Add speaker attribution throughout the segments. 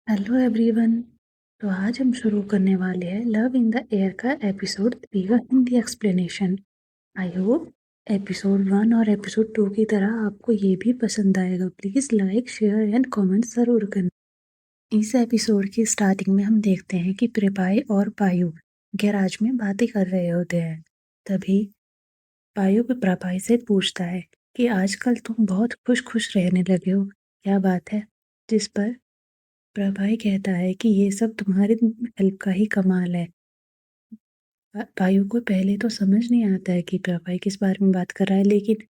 Speaker 1: Hello everyone. तो आज हम शुरू करने वाले हैं लव इन द एयर का एपिसोड 3 का Hindi explanation. I hope episode 1 और एपिसोड 2 की तरह आपको ये भी पसंद आएगा। Please like share and comment ज़रूर करना। इस एपिसोड की स्टार्टिंग में हम देखते हैं कि प्रिपाई और पायु गैराज में बातें कर रहे होते हैं। तभी पायु प्रपाई से पूछता है कि आजकल तुम बहुत खुश खुश रहने लगे हो, क्या बात है? जिस पर प्रभाई कहता है कि ये सब तुम्हारी हेल्प का ही कमाल है। पायु को पहले तो समझ नहीं आता है कि प्रभाई किस बारे में बात कर रहा है, लेकिन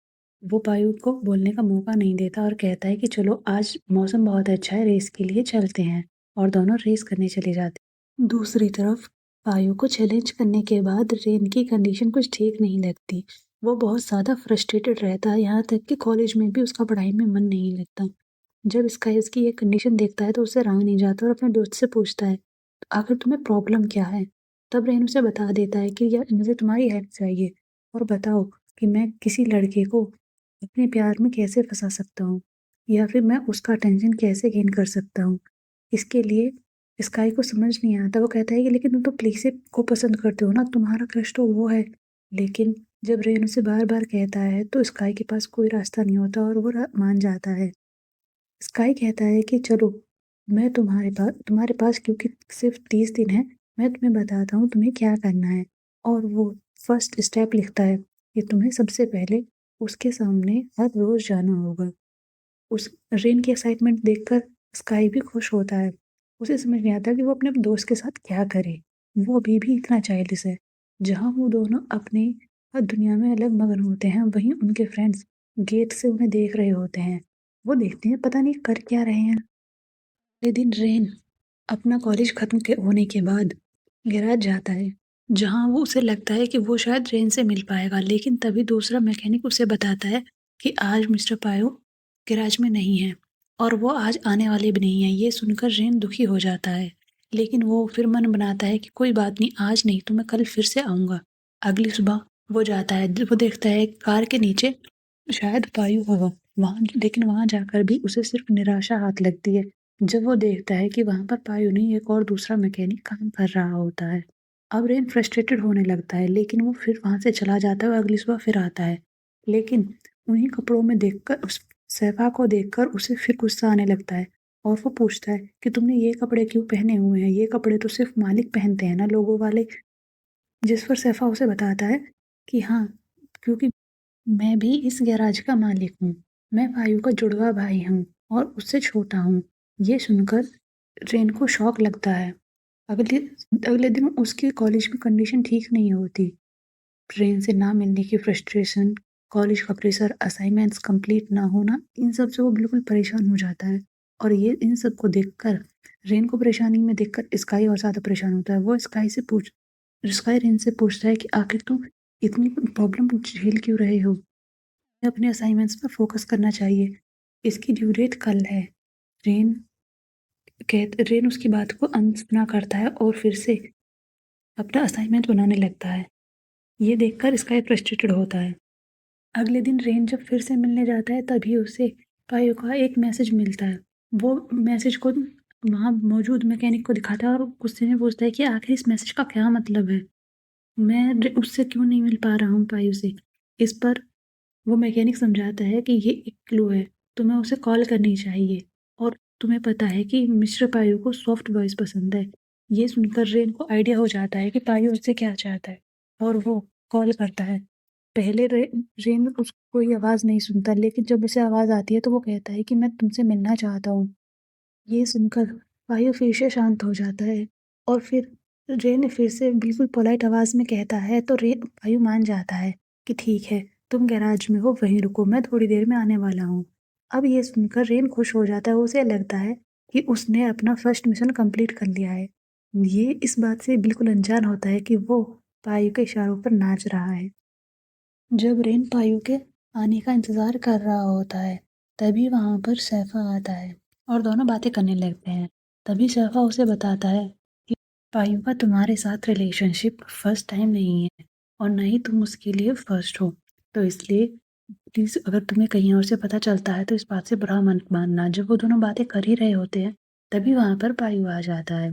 Speaker 1: वो पायु को बोलने का मौका नहीं देता और कहता है कि चलो आज मौसम बहुत अच्छा है, रेस के लिए चलते हैं। और दोनों रेस करने चले जाते हैं। दूसरी तरफ पायु को चैलेंज करने के बाद रेन की कंडीशन कुछ ठीक नहीं लगती। वो बहुत ज़्यादा फ्रस्ट्रेटेड रहता है, यहाँ तक कि कॉलेज में भी उसका पढ़ाई में मन नहीं लगता। जब स्काई इसकी ये कंडीशन देखता है तो उससे रहा नहीं जाता और अपने दोस्त से पूछता है, आखिर तुम्हें प्रॉब्लम क्या है? तब रेन उसे बता देता है कि यार मुझे तुम्हारी हेल्प चाहिए और बताओ कि मैं किसी लड़के को अपने प्यार में कैसे फंसा सकता हूँ या फिर मैं उसका अटेंशन कैसे गेन कर सकता हूँ। इसके लिए स्काई को समझ नहीं आता। वो कहता है कि लेकिन तुम तो प्लीसे को पसंद करते हो ना, तुम्हारा क्रश तो वो है। लेकिन जब रेन उसे बार बार कहता है तो स्काई के पास कोई रास्ता नहीं होता और वो मान जाता है। स्काई कहता है कि चलो मैं तुम्हारे पास क्योंकि सिर्फ 30 दिन है, मैं तुम्हें बताता हूँ तुम्हें क्या करना है। और वो फर्स्ट स्टेप लिखता है कि तुम्हें सबसे पहले उसके सामने हर रोज जाना होगा। उस रेन की एक्साइटमेंट देखकर स्काई भी खुश होता है। उसे समझ नहीं आता कि वो अपने दोस्त के साथ क्या करे। वो अभी भी इतना चाइल्डिश है। जहाँ वो दोनों अपने दुनिया में अलग मगन होते हैं, वहीं उनके फ्रेंड्स गेट से उन्हें देख रहे होते हैं। वो देखते हैं पता नहीं कर क्या रहे हैं। अगले दिन रेन अपना कॉलेज खत्म होने के बाद गैराज जाता है, जहाँ वो उसे लगता है कि वो शायद रेन से मिल पाएगा। लेकिन तभी दूसरा मैकेनिक उसे बताता है कि आज मिस्टर पायो गैराज में नहीं है और वो आज आने वाले भी नहीं है। ये सुनकर रेन दुखी हो जाता है, लेकिन वो फिर मन बनाता है कि कोई बात नहीं, आज नहीं तो मैं कल फिर से आऊँगा। अगली सुबह वो जाता है, वो देखता है कार के नीचे शायद पायु होगा वहाँ, लेकिन वहाँ जाकर भी उसे सिर्फ निराशा हाथ लगती है जब वो देखता है कि वहाँ पर पायु नहीं एक और दूसरा मैकेनिक काम कर रहा होता है। अब रेन फ्रस्ट्रेटेड होने लगता है, लेकिन वो फिर वहाँ से चला जाता है और अगली सुबह फिर आता है। लेकिन उन्हीं कपड़ों में देखकर उस सैफा को देखकर उसे फिर गुस्सा आने लगता है और वो पूछता है कि तुमने ये कपड़े क्यों पहने हुए हैं? ये कपड़े तो सिर्फ मालिक पहनते हैं ना, लोगों वाले। जिस पर सैफा उसे बताता है कि हाँ, क्योंकि मैं भी इस गैराज का मालिक हूँ। मैं पायु का जुड़वा भाई हूँ और उससे छोटा हूँ। ये सुनकर रेन को शॉक लगता है। अगले अगले दिन उसके कॉलेज में कंडीशन ठीक नहीं होती। ट्रेन से ना मिलने की फ्रस्ट्रेशन, कॉलेज का प्रेशर, असाइनमेंट्स कंप्लीट ना होना, इन सब से वो बिल्कुल परेशान हो जाता है। और ये इन सब को देखकर रेन को परेशानी में देखकर स्काई और ज़्यादा परेशान होता है। वो स्काई रेन से पूछता है कि आखिर तुम इतनी प्रॉब्लम झेल क्यों रहे हो? अपने असाइनमेंट्स पर फोकस करना चाहिए। इसकी ड्यू डेट कल है। रेन रेन उसकी बात को अनसुना करता है और फिर से अपना असाइनमेंट बनाने लगता है। ये देखकर स्काई फ्रस्ट्रेटेड होता है। अगले दिन रेन जब फिर से मिलने जाता है तभी उसे पायो का एक मैसेज मिलता है। वो मैसेज को वहाँ मौजूद मैकेनिक को दिखाता है और गुस्से में पूछता है कि आखिर इस मैसेज का क्या मतलब है? मैं उससे क्यों नहीं मिल पा रहा हूँ पायो से? इस पर वो मैकेनिक समझाता है कि ये एक क्लू है, तुम्हें उसे कॉल करनी चाहिए। और तुम्हें पता है कि मिस्टर पायु को सॉफ्ट वॉइस पसंद है। ये सुनकर रेन को आइडिया हो जाता है कि पायु उससे क्या चाहता है और वो कॉल करता है। पहले रेन उसको कोई आवाज़ नहीं सुनता, लेकिन जब उसे आवाज़ आती है तो वो कहता है कि मैं तुमसे मिलना चाहता हूँ। ये सुनकर पायु फिर से शांत हो जाता है और फिर रेन फिर से बिल्कुल पोलाइट आवाज़ में कहता है तो पायु मान जाता है कि ठीक है, तुम गैराज में हो वहीं रुको, मैं थोड़ी देर में आने वाला हूँ। अब ये सुनकर रेन खुश हो जाता है। उसे लगता है कि उसने अपना फर्स्ट मिशन कंप्लीट कर लिया है। ये इस बात से बिल्कुल अनजान होता है कि वो पायु के इशारों पर नाच रहा है। जब रेन पायु के आने का इंतजार कर रहा होता है तभी वहां पर सैफा आता है और दोनों बातें करने लगते हैं। तभी सैफा उसे बताता है कि पायु का तुम्हारे साथ रिलेशनशिप फर्स्ट टाइम नहीं है और न ही तुम उसके लिए फर्स्ट हो। तो इसलिए प्लीज अगर तुम्हें कहीं और से पता चलता है तो इस बात से बुरा मत मानना। जब वो दोनों बातें कर ही रहे होते हैं तभी वहाँ पर पायु आ जाता है।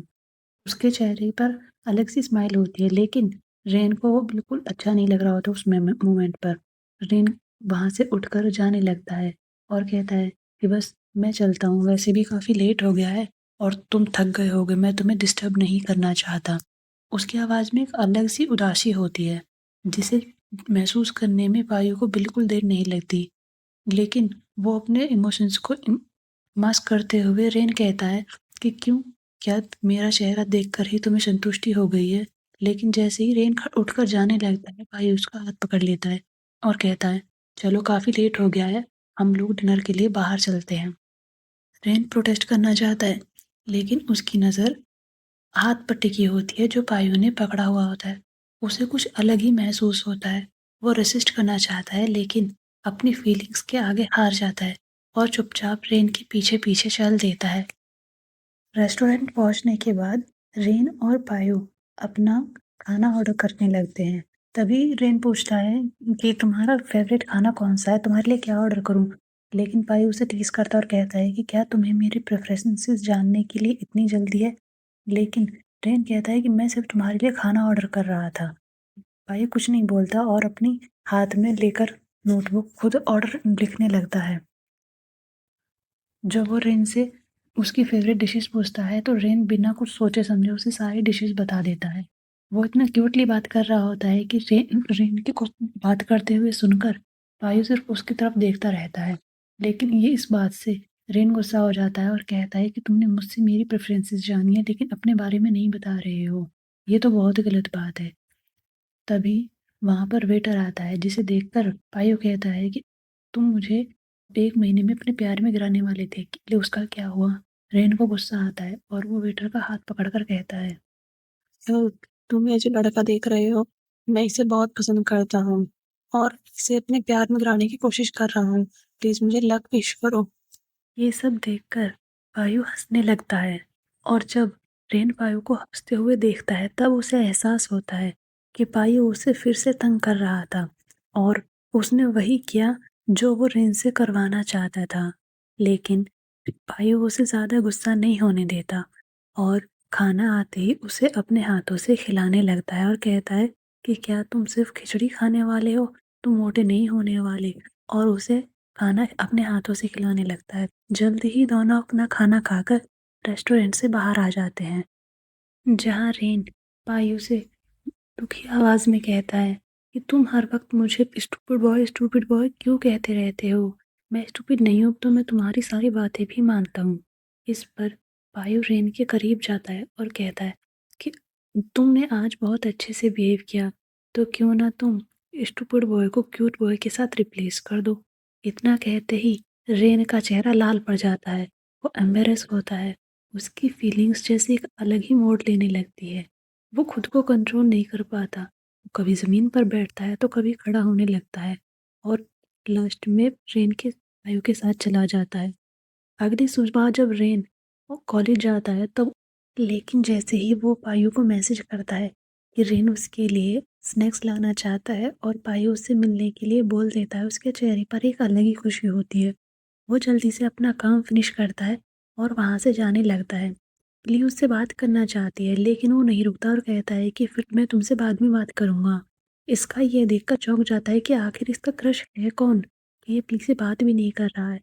Speaker 1: उसके चेहरे पर अलग सी स्माइल होती है, लेकिन रेन को वो बिल्कुल अच्छा नहीं लग रहा होता उस मोमेंट पर। रेन वहाँ से उठकर जाने लगता है और कहता है कि बस मैं चलता हूँ, वैसे भी काफ़ी लेट हो गया है और तुम थक गए होगे, मैं तुम्हें डिस्टर्ब नहीं करना चाहता। उसकी आवाज़ में एक अलग सी उदासी होती है, जिसे महसूस करने में पायु को बिल्कुल देर नहीं लगती। लेकिन वो अपने इमोशंस को मास्क करते हुए रेन कहता है कि क्यों, क्या मेरा चेहरा देखकर ही तुम्हें संतुष्टि हो गई है? लेकिन जैसे ही रेन उठकर जाने लगता है, भाई उसका हाथ पकड़ लेता है और कहता है, चलो काफ़ी लेट हो गया है, हम लोग डिनर के लिए बाहर चलते हैं। रेन प्रोटेस्ट करना चाहता है, लेकिन उसकी नज़र हाथ पर टिकी होती है जो पायु ने पकड़ा हुआ होता है। उसे कुछ अलग ही महसूस होता है। वो रेसिस्ट करना चाहता है, लेकिन अपनी फीलिंग्स के आगे हार जाता है और चुपचाप रेन के पीछे पीछे चल देता है। रेस्टोरेंट पहुंचने के बाद रेन और पायु अपना खाना ऑर्डर करने लगते हैं। तभी रेन पूछता है कि तुम्हारा फेवरेट खाना कौन सा है, तुम्हारे लिए क्या ऑर्डर करूं? लेकिन पायु उसे टीज करता है और कहता है कि क्या तुम्हें मेरी प्रेफरेंसेस जानने के लिए इतनी जल्दी है? लेकिन रेन कहता है कि मैं सिर्फ तुम्हारे लिए खाना ऑर्डर कर रहा था। पायु कुछ नहीं बोलता और अपनी हाथ में लेकर नोटबुक खुद ऑर्डर लिखने लगता है। जब वो रेन से उसकी फेवरेट डिशेस पूछता है तो रेन बिना कुछ सोचे समझे उसे सारी डिशेस बता देता है। वो इतना क्यूटली बात कर रहा होता है कि रेन रेन की कुछ बात करते हुए सुनकर पायु सिर्फ उसकी तरफ देखता रहता है। लेकिन ये इस बात से रेन गुस्सा हो जाता है और कहता है कि तुमने मुझसे मेरी प्रेफरेंसेस जानी है, लेकिन अपने बारे में नहीं बता रहे हो। ये तो बहुत गलत बात है। तभी वहां पर वेटर आता है, जिसे देखकर पायु कहता है कि तुम मुझे 1 महीने में अपने प्यार में गिराने वाले थे, कि उसका क्या हुआ? रेन को गुस्सा आता है और वो वेटर का हाथ पकड़कर कहता है,
Speaker 2: तो तुम ये जो लड़का देख रहे हो, मैं इसे बहुत पसंद करता हूँ और इसे अपने प्यार में गिराने की कोशिश कर रहा हूँ। प्लीज मुझे लक विश करो।
Speaker 1: ये सब देखकर पायु हंसने लगता है और जब रेन पायु को हंसते हुए देखता है तब उसे एहसास होता है कि पायु उसे फिर से तंग कर रहा था और उसने वही किया जो वो रेन से करवाना चाहता था। लेकिन पायु उसे ज्यादा गुस्सा नहीं होने देता और खाना आते ही उसे अपने हाथों से खिलाने लगता है और कहता है कि क्या तुम सिर्फ खिचड़ी खाने वाले हो, तुम मोटे नहीं होने वाले। और उसे खाना अपने हाथों से खिलाने लगता है। जल्द ही दोनों अपना खाना खाकर रेस्टोरेंट से बाहर आ जाते हैं, जहाँ रेन पायु से दुखी आवाज में कहता है कि तुम हर वक्त मुझे स्टूपिड बॉय क्यों कहते रहते हो? मैं स्टूपिड नहीं हूँ तो मैं तुम्हारी सारी बातें भी मानता हूँ। इस पर पायु रेन के करीब जाता है और कहता है कि तुमने आज बहुत अच्छे से बिहेव किया, तो क्यों ना तुम स्टूपिड बॉय को क्यूट बॉय के साथ रिप्लेस कर दो। इतना कहते ही रेन का चेहरा लाल पड़ जाता है। वो एम्बेरस होता है। उसकी फीलिंग्स जैसे एक अलग ही मोड़ लेने लगती है। वो खुद को कंट्रोल नहीं कर पाता। वो कभी ज़मीन पर बैठता है तो कभी खड़ा होने लगता है और लास्ट में रेन के वायु के साथ चला जाता है। अगली सुबह जब रेन वो कॉलेज जाता है तब, लेकिन जैसे ही वो पायु को मैसेज करता है कि रेन उसके लिए स्नैक्स लाना चाहता है और पायु उससे मिलने के लिए बोल देता है, उसके चेहरे पर एक अलग ही खुशी होती है। वो जल्दी से अपना काम फिनिश करता है और वहाँ से जाने लगता है। ली उससे बात करना चाहती है, लेकिन वो नहीं रुकता और कहता है कि फिर मैं तुमसे बाद में बात करूँगा। इसका ये देखकर चौंक जाता है कि आखिर इसका क्रश है कौन, कि ये प्ली से बात भी नहीं कर रहा है।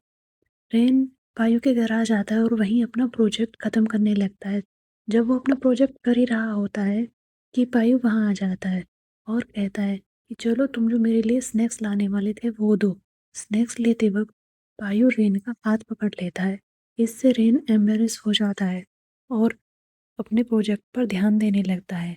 Speaker 1: रेन पायु के घर आ जाता है और वहीं अपना प्रोजेक्ट खत्म करने लगता है। जब वो अपना प्रोजेक्ट कर ही रहा होता है कि पायु वहाँ आ जाता है और कहता है कि चलो तुम जो मेरे लिए स्नैक्स लाने वाले थे वो दो। स्नैक्स लेते वक्त पायु रेन का हाथ पकड़ लेता है। इससे रेन एम्बेरस हो जाता है और अपने प्रोजेक्ट पर ध्यान देने लगता है।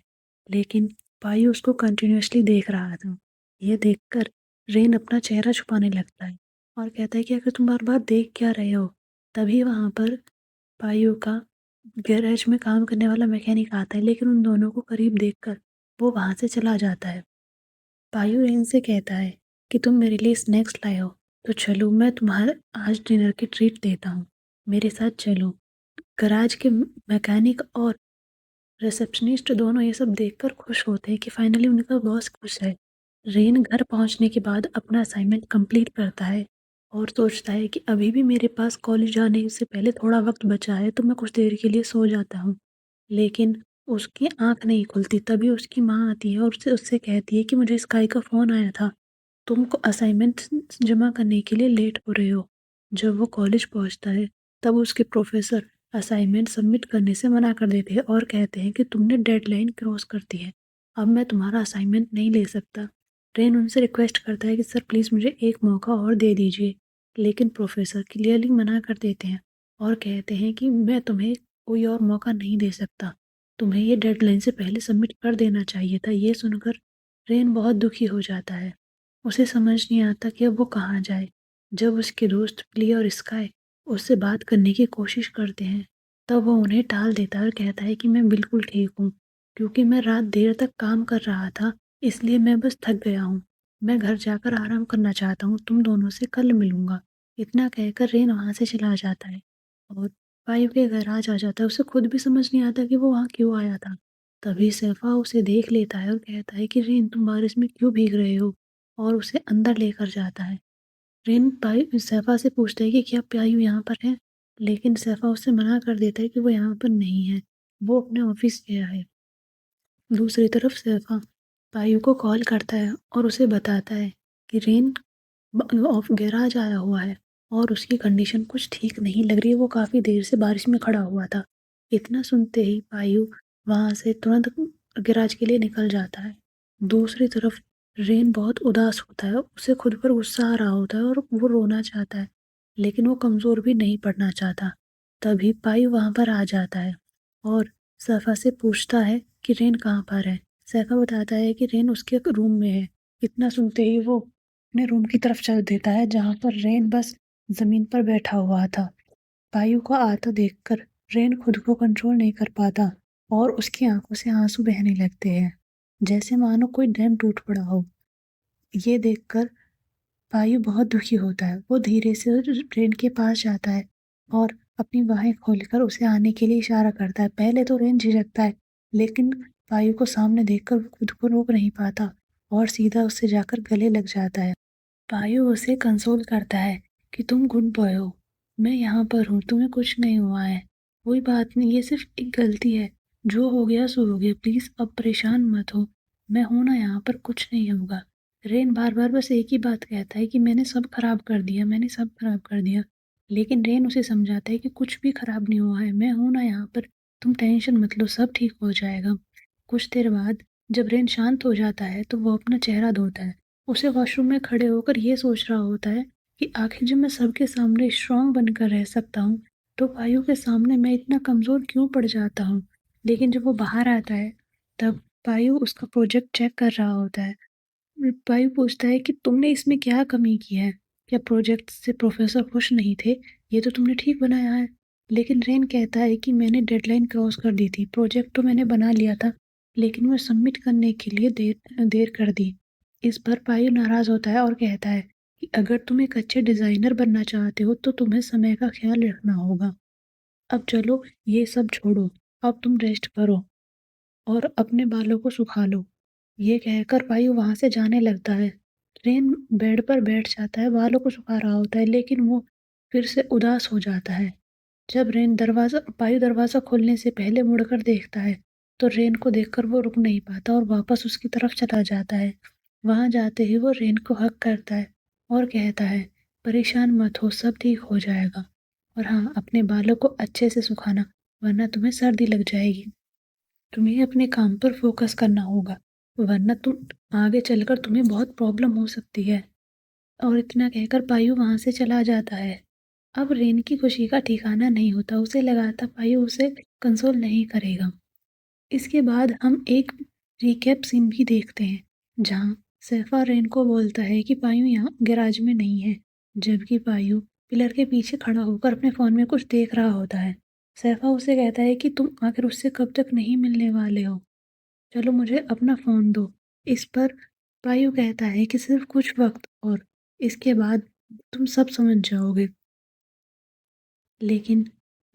Speaker 1: लेकिन पायु उसको कंटिन्यूअसली देख रहा था। यह देखकर रेन अपना चेहरा छुपाने लगता है और कहता है कि अगर तुम बार बार देख क्या रहे हो। तभी वहां पर पायु का गैरेज में काम करने वाला मैकेनिक आता है, लेकिन उन दोनों को करीब देखकर वो वहां से चला जाता है। पायु रेन से कहता है कि तुम मेरे लिए स्नैक्स लाए हो, तो चलो मैं तुम्हारे आज डिनर की ट्रीट देता हूँ, मेरे साथ चलो। गराज के मैकेनिक और रिसेप्शनिस्ट दोनों ये सब देखकर खुश होते हैं कि फाइनली उनका बॉस खुश है। रेन घर पहुंचने के बाद अपना असाइनमेंट कंप्लीट करता है और सोचता है कि अभी भी मेरे पास कॉलेज जाने से पहले थोड़ा वक़्त बचा है, तो मैं कुछ देर के लिए सो जाता हूँ। लेकिन उसकी आँख नहीं खुलती, तभी उसकी माँ आती है और उससे उससे कहती है कि मुझे स्काई का फ़ोन आया था, तुम असाइनमेंट्स जमा करने के लिए लेट हो रहे हो। जब वो कॉलेज पहुँचता है, तब उसके प्रोफ़ेसर असाइनमेंट सबमिट करने से मना कर देते हैं और कहते हैं कि तुमने डेडलाइन क्रॉस कर दी है, अब मैं तुम्हारा असाइनमेंट नहीं ले सकता। रेन उनसे रिक्वेस्ट करता है कि सर प्लीज़ मुझे एक मौका और दे दीजिए, लेकिन प्रोफ़ेसर क्लियरली मना कर देते हैं और कहते हैं कि मैं तुम्हें कोई और मौका नहीं दे सकता, तुम्हें ये डेडलाइन से पहले सबमिट कर देना चाहिए था। ये सुनकर रेन बहुत दुखी हो जाता है। उसे समझ नहीं आता कि अब वो कहाँ जाए। जब उसके दोस्त प्ले और स्काई उससे बात करने की कोशिश करते हैं, तब वो उन्हें टाल देता है और कहता है कि मैं बिल्कुल ठीक हूँ, क्योंकि मैं रात देर तक काम कर रहा था, इसलिए मैं बस थक गया हूँ। मैं घर जाकर आराम करना चाहता हूँ, तुम दोनों से कल मिलूँगा। इतना कहकर रेन वहाँ से चला जाता है और पायु के गैराज आ जाता है। उसे खुद भी समझ नहीं आता कि वो वहाँ क्यों आया था। तभी सैफ़ा उसे देख लेता है और कहता है कि रेन तुम बारिश में क्यों भीग रहे हो? और उसे अंदर लेकर जाता है। रेन सैफ़ा से पूछता है कि क्या पायु यहाँ पर है? लेकिन सैफ़ा उसे मना कर देता है कि वो यहाँ पर नहीं है, वो अपने ऑफ़िस गया है। दूसरी तरफ सैफ़ा पायु को कॉल करता है और उसे बताता है कि रेन ऑफ गैराज आया हुआ है और उसकी कंडीशन कुछ ठीक नहीं लग रही है, वो काफ़ी देर से बारिश में खड़ा हुआ था। इतना सुनते ही पायु वहाँ से तुरंत गैराज के लिए निकल जाता है। दूसरी तरफ रेन बहुत उदास होता है, उसे खुद पर गुस्सा आ रहा होता है और वो रोना चाहता है, लेकिन वो कमज़ोर भी नहीं पड़ना चाहता। तभी पायु वहाँ पर आ जाता है और सैफ़ा से पूछता है कि रेन कहाँ पर है? सैफ़ा बताता है कि रेन उसके रूम में है। इतना सुनते ही वो अपने रूम की तरफ चल देता है, जहाँ पर रेन बस ज़मीन पर बैठा हुआ था। पायु को आता देखकर रेन खुद को कंट्रोल नहीं कर पाता और उसकी आंखों से आंसू बहने लगते हैं, जैसे मानो कोई डैम टूट पड़ा हो। ये देखकर पायु बहुत दुखी होता है। वो धीरे से रेन के पास जाता है और अपनी बाहें खोलकर उसे आने के लिए इशारा करता है। पहले तो रेन झिझकता है, लेकिन पायु को सामने देखकर वो खुद को रोक नहीं पाता और सीधा उससे जाकर गले लग जाता है। पायु उसे कंसोल करता है कि तुम गुड बॉय हो, मैं यहाँ पर हूँ, तुम्हें कुछ नहीं हुआ है, कोई बात नहीं, ये सिर्फ एक गलती है, जो हो गया सो हो गया, प्लीज़ अब परेशान मत हो, मैं हूँ ना यहाँ पर, कुछ नहीं होगा। रेन बार बार बस एक ही बात कहता है कि मैंने सब खराब कर दिया, मैंने सब खराब कर दिया, लेकिन रेन उसे समझाता है कि कुछ भी खराब नहीं हुआ है, मैं हूँ ना यहाँ पर, तुम टेंशन मत लो, सब ठीक हो जाएगा। कुछ देर बाद जब रेन शांत हो जाता है तो वो अपना चेहरा धोता है। उसे वॉशरूम में खड़े होकर ये सोच रहा होता है कि आखिर जब मैं सबके सामने स्ट्रांग बनकर रह सकता हूँ, तो पायु के सामने मैं इतना कमज़ोर क्यों पड़ जाता हूँ। लेकिन जब वो बाहर आता है, तब पायु उसका प्रोजेक्ट चेक कर रहा होता है। पायु पूछता है कि तुमने इसमें क्या कमी की है? क्या प्रोजेक्ट से प्रोफेसर खुश नहीं थे? ये तो तुमने ठीक बनाया है। लेकिन रेन कहता है कि मैंने डेडलाइन क्रॉस कर दी थी, प्रोजेक्ट तो मैंने बना लिया था, लेकिन मैं सबमिट करने के लिए देर देर कर दी। इस पर पायु नाराज़ होता है और कहता है कि अगर तुम एक अच्छे डिज़ाइनर बनना चाहते हो, तो तुम्हें समय का ख्याल रखना होगा। अब चलो, ये सब छोड़ो, अब तुम रेस्ट करो और अपने बालों को सुखा लो। ये कहकर पायु वहाँ से जाने लगता है। रेन बेड पर बैठ जाता है, बालों को सुखा रहा होता है, लेकिन वो फिर से उदास हो जाता है। जब पायु दरवाज़ा खोलने से पहले मुड़कर देखता है, तो रेन को देखकर वो रुक नहीं पाता और वापस उसकी तरफ चला जाता है। वहाँ जाते ही वो रेन को हग करता है और कहता है, परेशान मत हो, सब ठीक हो जाएगा। और हाँ, अपने बालों को अच्छे से सुखाना, वरना तुम्हें सर्दी लग जाएगी। तुम्हें अपने काम पर फोकस करना होगा, वरना तुम आगे चलकर तुम्हें बहुत प्रॉब्लम हो सकती है। और इतना कहकर पायु वहाँ से चला जाता है। अब रेन की खुशी का ठिकाना नहीं होता, उसे लगा था पायु उसे कंसोल नहीं करेगा। इसके बाद हम एक रिकैप सीन भी देखते हैं, जहाँ सैफा रेन को बोलता है कि पायु यहाँ गैराज में नहीं है, जबकि पायु पिलर के पीछे खड़ा होकर अपने फ़ोन में कुछ देख रहा होता है। सैफा उसे कहता है कि तुम आखिर उससे कब तक नहीं मिलने वाले हो, चलो मुझे अपना फ़ोन दो। इस पर पायु कहता है कि सिर्फ कुछ वक्त और, इसके बाद तुम सब समझ जाओगे। लेकिन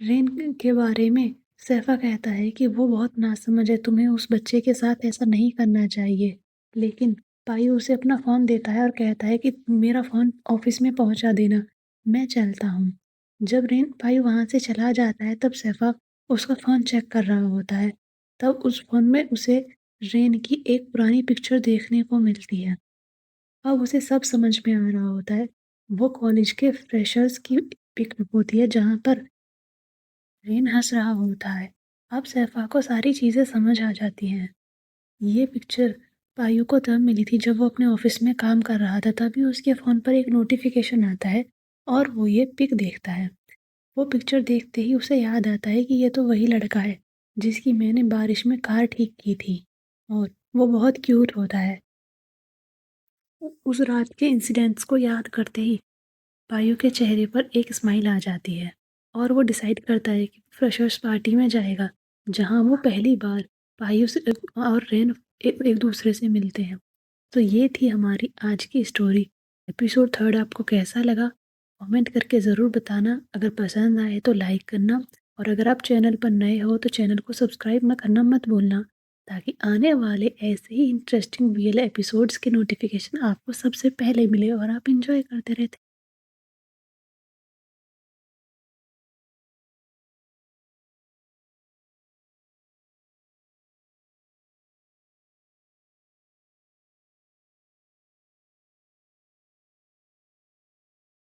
Speaker 1: रेन के बारे में सैफा कहता है कि वो बहुत नासमझ है, तुम्हें उस बच्चे के साथ ऐसा नहीं करना चाहिए। लेकिन पायु उसे अपना फ़ोन देता है और कहता है कि मेरा फ़ोन ऑफ़िस में पहुँचा देना, मैं चलता हूँ। जब पायु वहाँ से चला जाता है तब सैफ़ा उसका फ़ोन चेक कर रहा होता है। तब उस फ़ोन में उसे रेन की एक पुरानी पिक्चर देखने को मिलती है। अब उसे सब समझ में आ रहा होता है। वो कॉलेज के फ्रेशर्स की पिक होती है जहाँ पर रेन हँस रहा होता है। अब सैफ़ा को सारी चीज़ें समझ आ जाती हैं। ये पिक्चर पायु को तब मिली थी जब वो अपने ऑफ़िस में काम कर रहा था, तभी उसके फ़ोन पर एक नोटिफ़िकेशन आता है और वो ये पिक देखता है। वो पिक्चर देखते ही उसे याद आता है कि ये तो वही लड़का है, जिसकी मैंने बारिश में कार ठीक की थी और वो बहुत क्यूट होता है। उस रात के इंसिडेंट्स को याद करते ही पायु के चेहरे पर एक स्माइल आ जाती है और वो डिसाइड करता है कि फ्रेशर्स पार्टी में जाएगा, जहाँ वो पहली बार पायु से और रेन एक दूसरे से मिलते हैं। तो ये थी हमारी आज की स्टोरी। एपिसोड 3 आपको कैसा लगा? कमेंट करके ज़रूर बताना। अगर पसंद आए तो लाइक करना और अगर आप चैनल पर नए हो तो चैनल को सब्सक्राइब करना मत भूलना, ताकि आने वाले ऐसे ही इंटरेस्टिंग बीएल एपिसोड्स के नोटिफिकेशन आपको सबसे पहले मिले और आप एंजॉय करते रहते